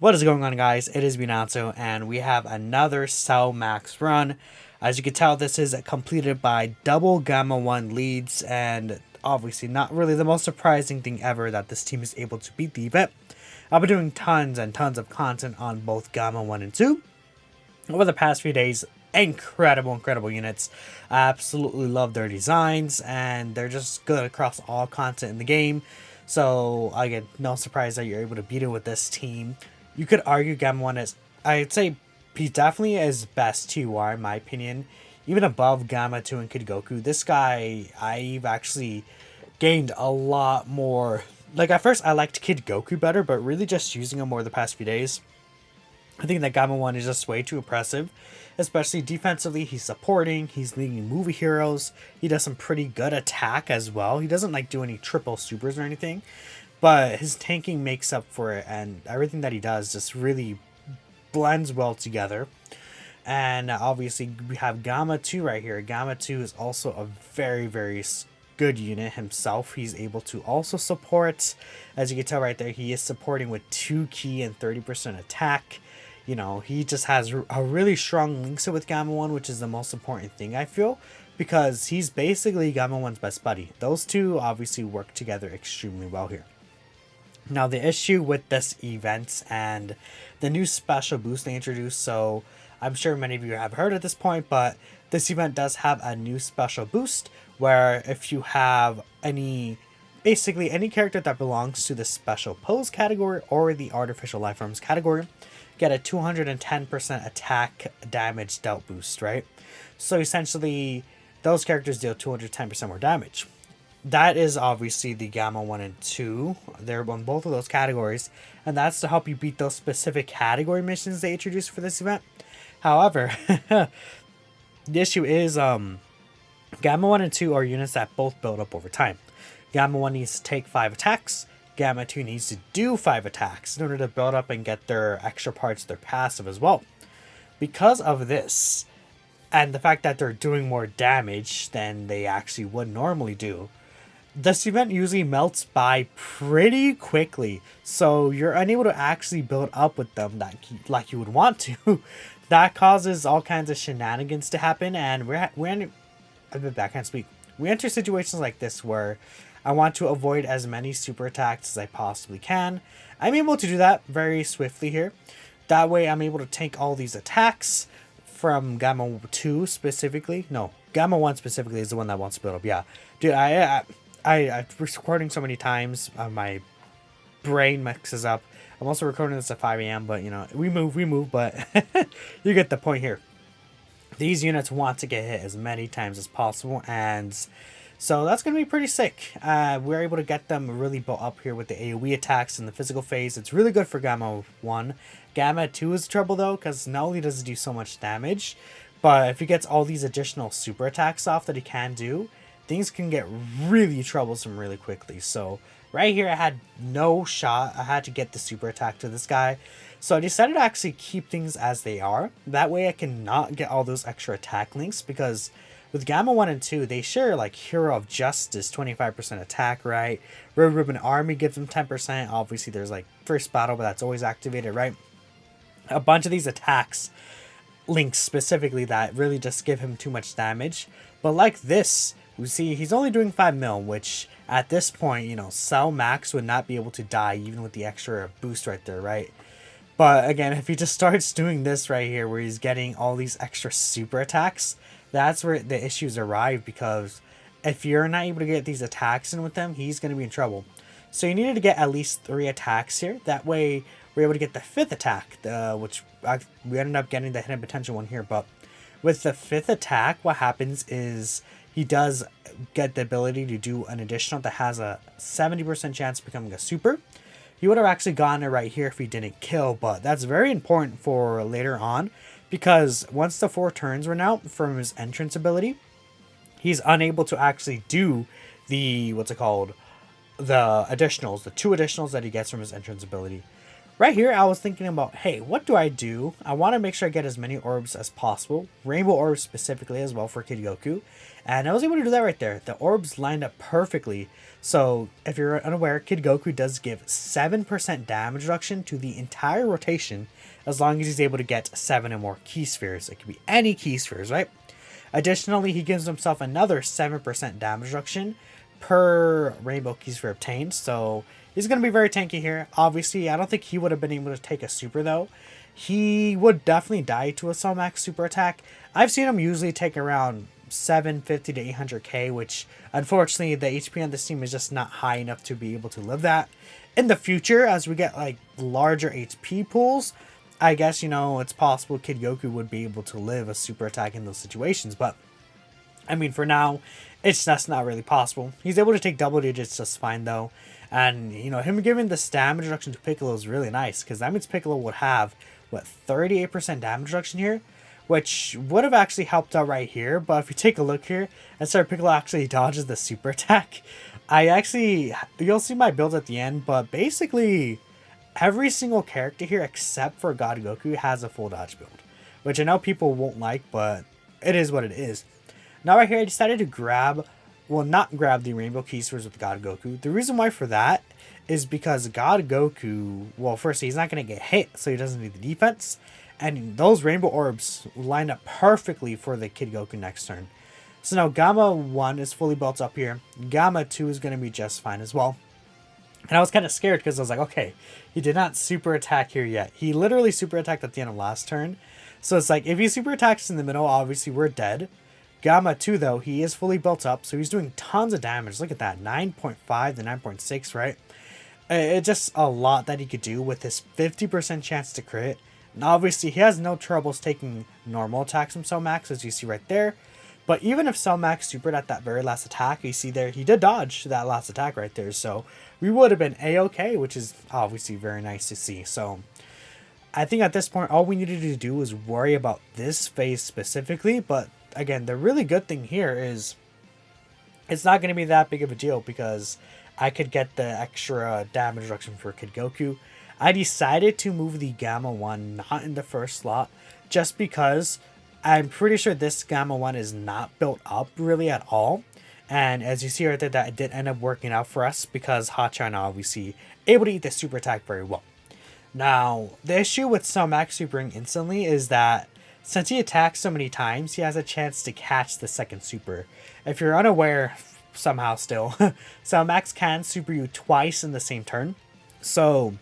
What is going on, guys? It is Binatsu, and we have another Cell Max run. As you can tell, this is completed by double Gamma 1 leads, and obviously not really the most surprising thing ever that this team is able to beat the event. I've been doing tons and tons of content on both Gamma 1 and 2 over the past few days. Incredible units. I absolutely love their designs, and they're just good across all content in the game. So, again, no surprise that you're able to beat it with this team. You could argue Gamma 1 is, I'd say, he definitely is best TUR in my opinion. Even above Gamma 2 and Kid Goku. This guy, I've actually gained a lot more. Like, at first, I liked Kid Goku better, but really just using him more the past few days, I think that Gamma 1 is just way too impressive. Especially defensively, he's supporting, he's leading movie heroes, he does some pretty good attack as well. He doesn't like do any triple supers or anything, but his tanking makes up for it, and everything that he does just really blends well together. And obviously we have Gamma 2 right here. Gamma 2 is also a very good unit himself. He's able to also support, as you can tell right there, he is supporting with 2 key and 30% attack. You know, he just has a really strong link set with Gamma 1, which is the most important thing, I feel, because he's basically Gamma 1's best buddy. Those two obviously work together extremely well here. Now, the issue with this event and the new special boost they introduced, so I'm sure many of you have heard at this point, but this event does have a new special boost where if you have basically any character that belongs to the special pose category or the artificial life forms category, get a 210% attack damage dealt boost, right? So essentially, those characters deal 210% more damage. That is obviously the Gamma 1 and 2. They're on both of those categories, and that's to help you beat those specific category missions they introduced for this event. However, the issue is Gamma 1 and 2 are units that both build up over time. Gamma 1 needs to take 5 attacks. Gamma 2 needs to do 5 attacks in order to build up and get their extra parts, their passive as well. Because of this, and the fact that they're doing more damage than they actually would normally do, this event usually melts by pretty quickly. So you're unable to actually build up with them like you would want to. That causes all kinds of shenanigans to happen, and I can't speak. We enter situations like this where I want to avoid as many super attacks as I possibly can. I'm able to do that very swiftly here. That way I'm able to tank all these attacks from Gamma 2 specifically. No, Gamma 1 specifically is the one that wants to build up. Yeah. Dude, I recording so many times, my brain mixes up. I'm also recording this at 5 a.m., but you know, we move, but you get the point here. These units want to get hit as many times as possible, and so that's going to be pretty sick. We're able to get them really built up here with the AoE attacks in the physical phase. It's really good for Gamma 1. Gamma 2 is trouble though, because not only does it do so much damage, but if he gets all these additional super attacks off that he can do, things can get really troublesome really quickly. So right here I had no shot. I had to get the super attack to this guy. So I decided to actually keep things as they are. That way I can not get all those extra attack links, because with Gamma 1 and 2, they share like Hero of Justice, 25% attack, right? Red Ribbon Army gives them 10%. Obviously, there's like First Battle, but that's always activated, right? A bunch of these attacks links specifically that really just give him too much damage. But like this, we see he's only doing 5 mil, which at this point, you know, Cell Max would not be able to die even with the extra boost right there, right? But again, if he just starts doing this right here, where he's getting all these extra super attacks, that's where the issues arrive, because if you're not able to get these attacks in with them, he's going to be in trouble. So you needed to get at least 3 attacks here. That way, we're able to get the 5th attack, which we ended up getting the hidden potential one here. But with the 5th attack, what happens is he does get the ability to do an additional that has a 70% chance of becoming a super. He would have actually gotten it right here if he didn't kill, but that's very important for later on, because once the 4 turns run out from his entrance ability, he's unable to actually do the, the additionals, the 2 additionals that he gets from his entrance ability. Right here, I was thinking about, hey, what do I do? I want to make sure I get as many orbs as possible, rainbow orbs specifically as well for Kid Goku, and I was able to do that right there. The orbs lined up perfectly. So if you're unaware, Kid Goku does give 7% damage reduction to the entire rotation as long as he's able to get 7 or more key spheres. It could be any key spheres, right? Additionally, he gives himself another 7% damage reduction per rainbow key sphere obtained, so he's going to be very tanky here. Obviously, I don't think he would have been able to take a super, though. He would definitely die to a Cell Max super attack. I've seen him usually take around 750 to 800k, which unfortunately the HP on this team is just not high enough to be able to live that. In the future, as we get like larger HP pools, I guess, you know, it's possible Kid Goku would be able to live a super attack in those situations, but I mean, for now, it's just not really possible. He's able to take double digits just fine, though. And, you know, him giving this damage reduction to Piccolo is really nice, because that means Piccolo would have, what, 38% damage reduction here? Which would have actually helped out right here, but if you take a look here, and Sir Piccolo actually dodges the super attack, you'll see my build at the end, but basically, every single character here except for God Goku has a full dodge build. Which I know people won't like, but it is what it is. Now right here, I decided to not grab the Rainbow Key Spheres with God Goku. The reason why for that is because God Goku, well, first, he's not going to get hit, so he doesn't need the defense. And those Rainbow Orbs line up perfectly for the Kid Goku next turn. So now Gamma 1 is fully built up here. Gamma 2 is going to be just fine as well. And I was kind of scared because I was like, okay, he did not super attack here yet. He literally super attacked at the end of last turn. So it's like, if he super attacks in the middle, obviously we're dead. Gamma 2, though, he is fully built up, so he's doing tons of damage. Look at that, 9.5 to 9.6, right? It's just a lot that he could do with his 50% chance to crit. And obviously, he has no troubles taking normal attacks from Cell Max, as you see right there. But even if Cell Max supered at that very last attack, you see there, he did dodge that last attack right there. So we would have been A-okay, which is obviously very nice to see. So I think at this point, all we needed to do was worry about this phase specifically, but again, the really good thing here is it's not going to be that big of a deal because I could get the extra damage reduction for Kid Goku. I decided to move the Gamma 1 not in the first slot just because I'm pretty sure this Gamma 1 is not built up really at all. And as you see right there, that did end up working out for us because Hachan obviously able to eat the super attack very well. Now, the issue with Cell Max supering instantly is that since he attacks so many times, he has a chance to catch the second super. If you're unaware, somehow still, Cell Max can super you twice in the same turn. So,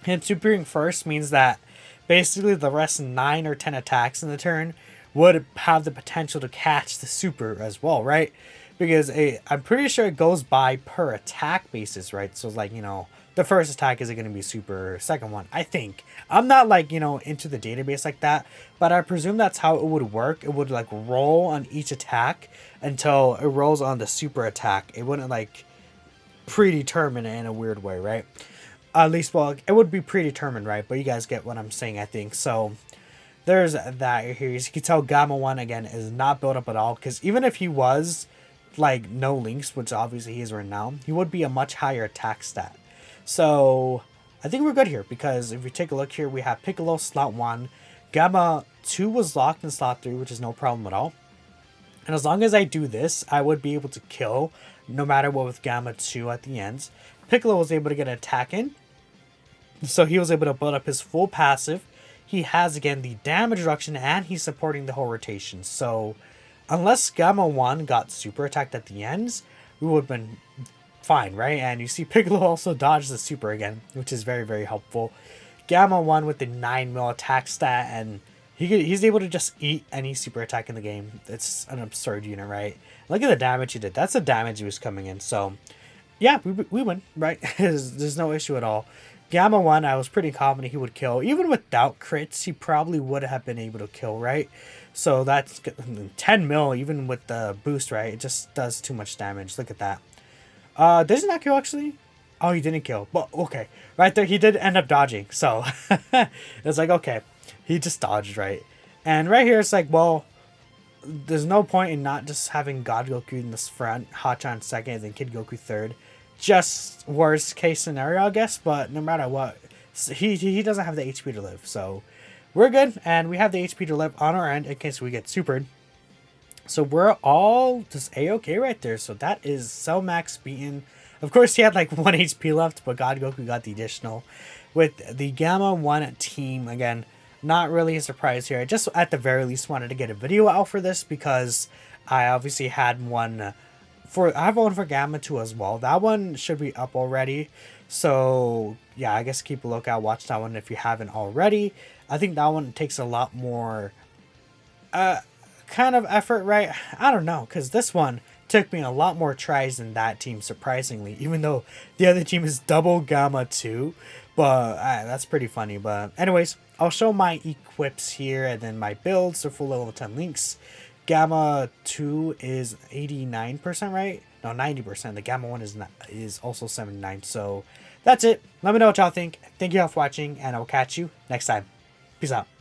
him supering first means that basically the rest 9 or 10 attacks in the turn would have the potential to catch the super as well, right? Because I'm pretty sure it goes by per attack basis, right? So it's like, you know, the first attack is going to be super, second one, I think. I'm not like, you know, into the database like that, but I presume that's how it would work. It would like roll on each attack until it rolls on the super attack. It wouldn't like predetermine it in a weird way, right? At least, well, it would be predetermined, right? But you guys get what I'm saying, I think. So there's that here. As you can tell, Gamma 1, again, is not built up at all. Because even if he was, like, no links, which obviously he is right now, he would be a much higher attack stat. So I think we're good here. Because if we take a look here, we have Piccolo slot 1. Gamma 2 was locked in slot 3, which is no problem at all. And as long as I do this, I would be able to kill no matter what with Gamma 2 at the ends. Piccolo was able to get an attack in. So he was able to build up his full passive. He has, again, the damage reduction, and he's supporting the whole rotation. So unless Gamma 1 got super attacked at the ends, we would have been fine, right? And you see Piccolo also dodged the super again, which is very, very helpful. Gamma 1 with the 9 mil attack stat, and he's able to just eat any super attack in the game. It's an absurd unit, right? Look at the damage he did. That's the damage he was coming in. So yeah, we win, right? There's no issue at all. Gamma 1, I was pretty confident he would kill. Even without crits, he probably would have been able to kill, right? So that's 10 mil, even with the boost, right? It just does too much damage. Look at that. Does he not kill, actually? Oh, he didn't kill. But, okay. Right there, he did end up dodging. So, it's like, okay. He just dodged, right? And right here, it's like, well, there's no point in not just having God Goku in this front, Hachan second, and then Kid Goku third. Just worst case scenario, I guess, but no matter what, he doesn't have the HP to live, so we're good, and we have the HP to live on our end in case we get supered. So we're all just A-okay right there. So that is Cell Max beaten. Of course, he had like 1 HP left, but God Goku got the additional. With the Gamma 1 team, again, not really a surprise here. I just, at the very least, wanted to get a video out for this because I obviously had one I have one for Gamma 2 as well. That one should be up already. So, yeah, I guess keep a lookout. Watch that one if you haven't already. I think that one takes a lot more kind of effort, right? I don't know, because this one took me a lot more tries than that team, surprisingly, even though the other team is double Gamma 2. But that's pretty funny. But anyways, I'll show my equips here and then my builds, so full level 10 links. Gamma 2 is 89%, right? No, 90%. The Gamma 1 is also 79. So that's it. Let me know what y'all think. Thank you all for watching, and I'll catch you next time. Peace out.